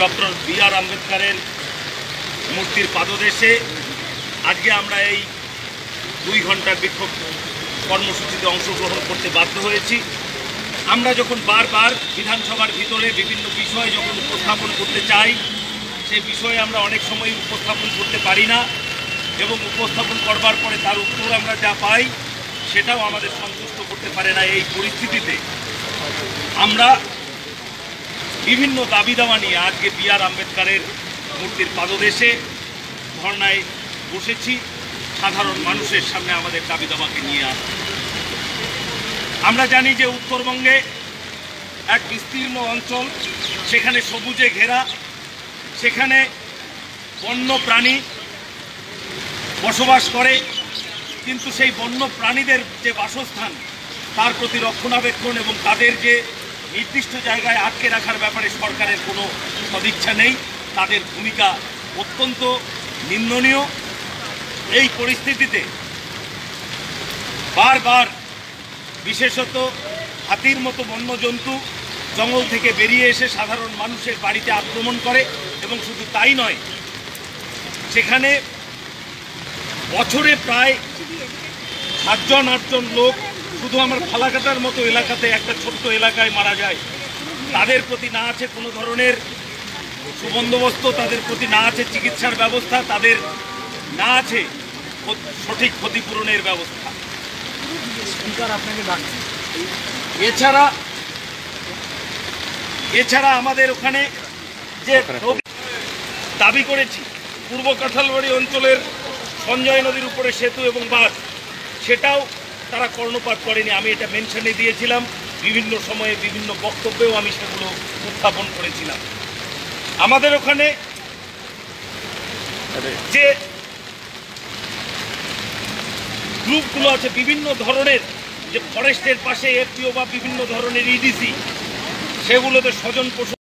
Doctor B.R.. আম্বেদকরের মূর্তির পাদদেশে আজকে আমরা এই 2 ঘন্টার বিক্ষোভ কর্মসূচিতে অংশগ্রহণ করতে বাধ্য হয়েছি। আমরা যখন বারবার বিধানসভার ভিতরে বিভিন্ন বিষয় যখন উপস্থাপন করতে চাই, সেই বিষয়ে আমরা অনেক সময় উপস্থাপন করতে পারি না এবং উপস্থাপন করবার পরে তার উত্তর আমরা যা পাই সেটাও আমাদের সন্তুষ্ট করতে পারে না। এই পরিস্থিতিতে আমরা বিভিন্ন দাবি দাওয়া নিয়ে আজকে বি.আর. আম্বেদকরের মূর্তির পাদদেশে ধর্নায় বসেছি। সাধারণ মানুষের সামনে আমাদের দাবি দাওয়াকে নিয়ে আসা। আমরা জানি যে উত্তরবঙ্গে এক বিস্তীর্ণ অঞ্চল, সেখানে সবুজে ঘেরা, সেখানে বন্য প্রাণী বসবাস করে, কিন্তু সেই বন্য প্রাণীদের যে বাসস্থান তার প্রতি রক্ষণাবেক্ষণ এবং তাদের যে নির্দিষ্ট জায়গায় আটকে রাখার ব্যাপারে সরকারের কোনো সদিচ্ছা নেই। তাদের ভূমিকা অত্যন্ত নিন্দনীয়। এই পরিস্থিতিতে বারবার বিশেষত হাতির মতো বন্যজন্তু জঙ্গল থেকে বেরিয়ে এসে সাধারণ মানুষের বাড়িতে আক্রমণ করে এবং শুধু তাই নয়, সেখানে বছরে প্রায় 7-8জন লোক শুধু আমার ফালাকাটার মতো এলাকাতে, একটা ছোট্ট এলাকায় মারা যায়। তাদের প্রতি না আছে কোনো ধরনের সুবন্দোবস্ত, তাদের প্রতি না আছে চিকিৎসার ব্যবস্থা, তাদের না আছে সঠিক ক্ষতিপূরণের ব্যবস্থা। এছাড়া আমাদের ওখানে যে দাবি করেছি পূর্ব কাঁঠালবাড়ি অঞ্চলের সঞ্জয় নদীর উপরে সেতু এবং বাঁধ, সেটাও তারা কর্ণপাত করেনি। আমি এটা মেনশনে দিয়েছিলাম, বিভিন্ন সময়ে বিভিন্ন বক্তব্যেও আমি সেগুলো উত্থাপন করেছিলাম। আমাদের ওখানে যে গ্রুপগুলো আছে বিভিন্ন ধরনের, যে ফরেস্টের পাশে এফপিও বা বিভিন্ন ধরনের ইডিসি, সেগুলোতে স্বজন পোষণ